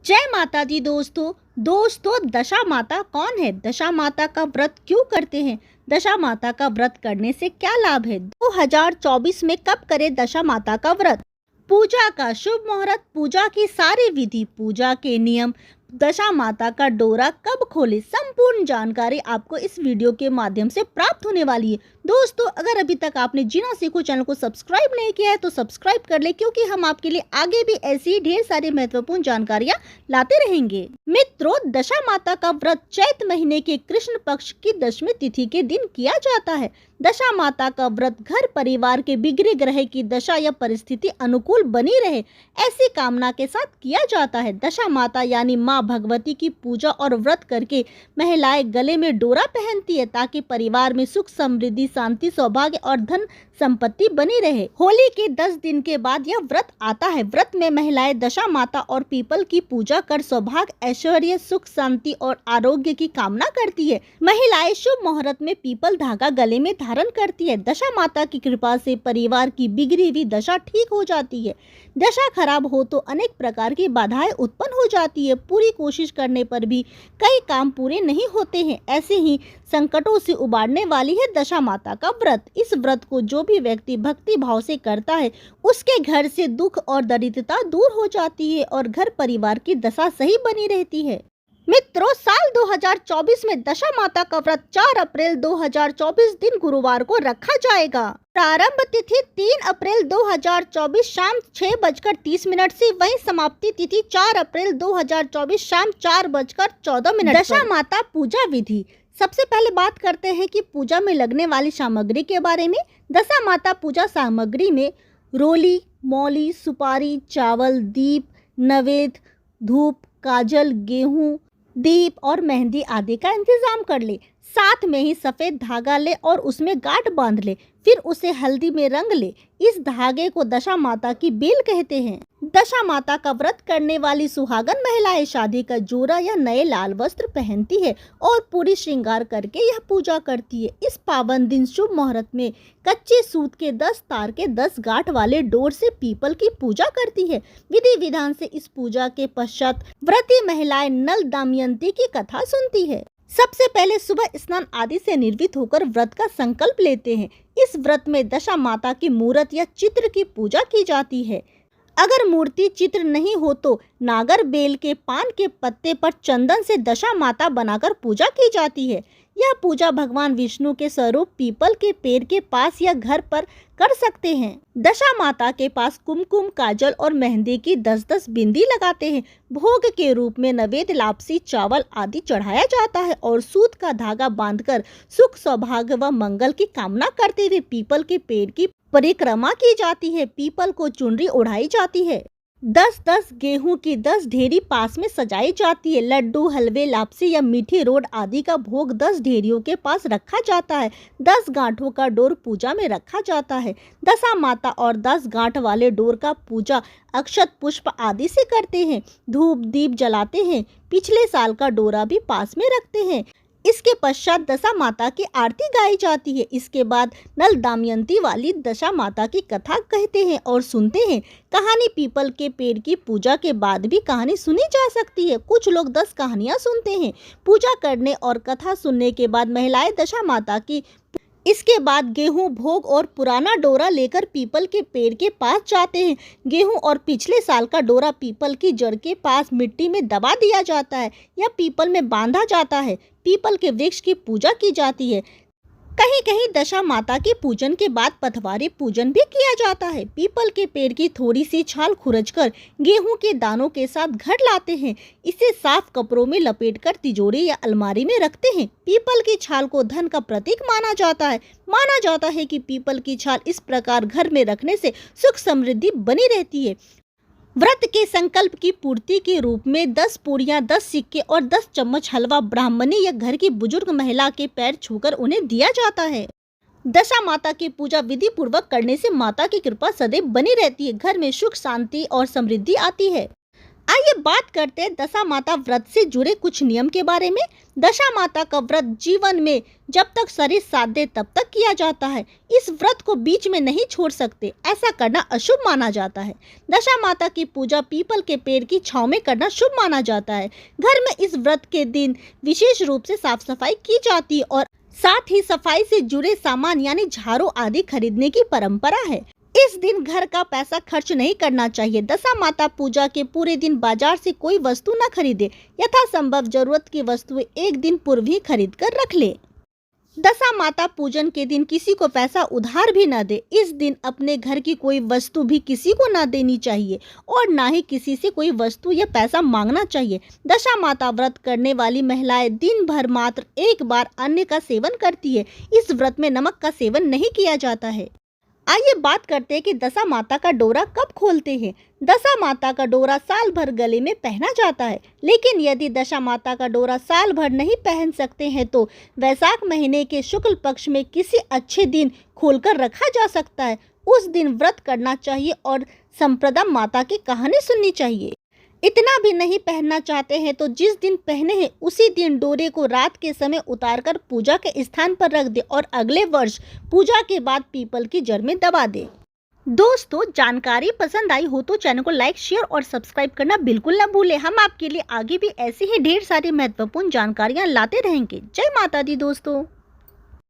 जय माता दी दोस्तों दशा माता कौन है? दशा माता का व्रत क्यों करते हैं? दशा माता का व्रत करने से क्या लाभ है? 2024 में कब करें दशा माता का व्रत? पूजा का शुभ मुहूर्त, पूजा की सारी विधि, पूजा के नियम, दशा माता का डोरा कब खोले, संपूर्ण जानकारी आपको इस वीडियो के माध्यम से प्राप्त होने वाली है। दोस्तों, अगर अभी तक आपने जिनो सीखो चैनल को सब्सक्राइब नहीं किया है तो सब्सक्राइब कर ले, क्योंकि हम आपके लिए आगे भी ऐसी ही ढेर सारी महत्वपूर्ण जानकारियां लाते रहेंगे। मित्रों, दशा माता का व्रत चैत महीने के कृष्ण पक्ष की दशमी तिथि के दिन किया जाता है। दशा माता का व्रत घर परिवार के बिगड़े ग्रह की दशा या परिस्थिति अनुकूल बनी रहे, ऐसी कामना के साथ किया जाता है। दशा माता यानी माँ भगवती की पूजा और व्रत करके महिलाएं गले में डोरा पहनती है, ताकि परिवार में सुख समृद्धि शांति सौभाग्य और धन संपत्ति बनी रहे। होली के 10 दिन के बाद यह व्रत आता है। व्रत में महिलाएं दशा माता और पीपल की पूजा कर सौभाग्य, ऐश्वर्य, सुख शांति और आरोग्य की कामना करती है। महिलाएं शुभ मुहूर्त में पीपल धागा गले में धारण करती है। दशा माता की कृपा से परिवार की बिगड़ी हुई दशा ठीक हो जाती है। दशा खराब हो तो अनेक प्रकार की बाधाएं उत्पन्न हो जाती है। पूरी कोशिश करने पर भी कई काम पूरे नहीं होते हैं। ऐसे ही संकटों से उबारने वाली है दशा माता का व्रत। इस व्रत को जो भी व्यक्ति भक्ति भाव से करता है, उसके घर से दुख और दरिद्रता दूर हो जाती है और घर परिवार की दशा सही बनी रहती है। मित्रों, साल 2024 में दशा माता का व्रत 4 अप्रैल 2024 दिन गुरुवार को रखा जाएगा। प्रारंभ तिथि 3 अप्रैल 2024 शाम 6:30 से, वहीं समाप्ति तिथि 4 अप्रैल 2024 शाम 4:14। दशा माता पूजा विधि। सबसे पहले बात करते हैं कि पूजा में लगने वाली सामग्री के बारे में। दशा माता पूजा सामग्री में रोली, मौली, सुपारी, चावल, दीप, नवेद, धूप, काजल, गेहूं, दीप और मेहंदी आदि का इंतजाम कर ले। साथ में ही सफेद धागा ले और उसमें गांठ बांध ले, फिर उसे हल्दी में रंग ले। इस धागे को दशा माता की बेल कहते हैं। दशा माता का व्रत करने वाली सुहागन महिलाएं शादी का जोड़ा या नए लाल वस्त्र पहनती है और पूरी श्रृंगार करके यह पूजा करती है। इस पावन दिन शुभ मुहूर्त में कच्चे सूत के 10 तार के 10 गांठ वाले डोर से पीपल की पूजा करती है। विधि विधान से इस पूजा के पश्चात व्रती महिलाएं नल दमयंती की कथा सुनती है। सबसे पहले सुबह स्नान आदि से निर्वित होकर व्रत का संकल्प लेते हैं। इस व्रत में दशा माता की मूर्त या चित्र की पूजा की जाती है। अगर मूर्ति चित्र नहीं हो तो नागर बेल के पान के पत्ते पर चंदन से दशा माता बनाकर पूजा की जाती है। यह पूजा भगवान विष्णु के स्वरूप पीपल के पेड़ के पास या घर पर कर सकते हैं। दशा माता के पास कुमकुम, काजल और मेहंदी की 10-10 बिंदी लगाते हैं। भोग के रूप में नवेद, लापसी, चावल आदि चढ़ाया जाता है और सूत का धागा बांधकर सुख सौभाग्य व मंगल की कामना करते हुए पीपल के पेड़ की परिक्रमा की जाती है। पीपल को चुनरी ओढ़ाई जाती है। 10-10 गेहूं की 10 ढेरी पास में सजाई जाती है। लड्डू, हलवे, लापसी या मीठी रोट आदि का भोग 10 ढेरियों के पास रखा जाता है। 10 गांठों का डोर पूजा में रखा जाता है। दशा माता और 10 गांठ वाले डोर का पूजा अक्षत, पुष्प आदि से करते हैं। धूप दीप जलाते हैं। पिछले साल का डोरा भी पास में रखते हैं। इसके पश्चात दशा माता की आरती गाई जाती है। इसके बाद नल दमयंती वाली दशा माता की कथा कहते हैं और सुनते हैं। कहानी पीपल के पेड़ की पूजा के बाद भी कहानी सुनी जा सकती है। कुछ लोग 10 कहानियां सुनते हैं। पूजा करने और कथा सुनने के बाद महिलाएं दशा माता की इसके बाद गेहूं, भोग और पुराना डोरा लेकर पीपल के पेड़ के पास जाते हैं। गेहूं और पिछले साल का डोरा पीपल की जड़ के पास मिट्टी में दबा दिया जाता है या पीपल में बांधा जाता है। पीपल के वृक्ष की पूजा की जाती है। कहीं कहीं दशा माता के पूजन के बाद पथवारी पूजन भी किया जाता है। पीपल के पेड़ की थोड़ी सी छाल खुरचकर गेहूं के दानों के साथ घर लाते हैं। इसे साफ कपड़ों में लपेटकर तिजोरी या अलमारी में रखते हैं। पीपल की छाल को धन का प्रतीक माना जाता है कि पीपल की छाल इस प्रकार घर में रखने से सुख समृद्धि बनी रहती है। व्रत के संकल्प की पूर्ति के रूप में 10 पूरियां, 10 सिक्के और 10 चम्मच हलवा ब्राह्मणी या घर की बुजुर्ग महिला के पैर छूकर उन्हें दिया जाता है। दशा माता की पूजा विधि पूर्वक करने से माता की कृपा सदैव बनी रहती है। घर में सुख शांति और समृद्धि आती है। आइए बात करते हैं दशा माता व्रत से जुड़े कुछ नियम के बारे में। दशा माता का व्रत जीवन में जब तक शरीर साथ दे तब तक किया जाता है। इस व्रत को बीच में नहीं छोड़ सकते, ऐसा करना अशुभ माना जाता है। दशा माता की पूजा पीपल के पेड़ की छांव में करना शुभ माना जाता है। घर में इस व्रत के दिन विशेष रूप से साफ सफाई की जाती है और साथ ही सफाई से जुड़े सामान यानी झाड़ू आदि खरीदने की परंपरा है। इस दिन घर का पैसा खर्च नहीं करना चाहिए। दशा माता पूजा के पूरे दिन बाजार से कोई वस्तु न खरीदे। यथासंभव जरूरत की वस्तुएं एक दिन पूर्व ही खरीद कर रख ले। दशा माता पूजन के दिन किसी को पैसा उधार भी न दे। इस दिन अपने घर की कोई वस्तु भी किसी को न देनी चाहिए और न ही किसी से कोई वस्तु या पैसा मांगना चाहिए। दशा माता व्रत करने वाली महिलाएं दिन भर मात्र एक बार अन्न का सेवन करती है। इस व्रत में नमक का सेवन नहीं किया जाता है। आइए बात करते हैं कि दशा माता का डोरा कब खोलते हैं। दशा माता का डोरा साल भर गले में पहना जाता है, लेकिन यदि दशा माता का डोरा साल भर नहीं पहन सकते हैं तो वैशाख महीने के शुक्ल पक्ष में किसी अच्छे दिन खोलकर रखा जा सकता है। उस दिन व्रत करना चाहिए और संप्रदा माता की कहानी सुननी चाहिए। इतना भी नहीं पहनना चाहते हैं तो जिस दिन पहने हैं उसी दिन डोरे को रात के समय उतारकर पूजा के स्थान पर रख दे और अगले वर्ष पूजा के बाद पीपल की जड़ में दबा दे। दोस्तों, जानकारी पसंद आई हो तो चैनल को लाइक, शेयर और सब्सक्राइब करना बिल्कुल न भूलें। हम आपके लिए आगे भी ऐसी ही ढेर सारी महत्वपूर्ण जानकारियां लाते रहेंगे। जय माता दी दोस्तों।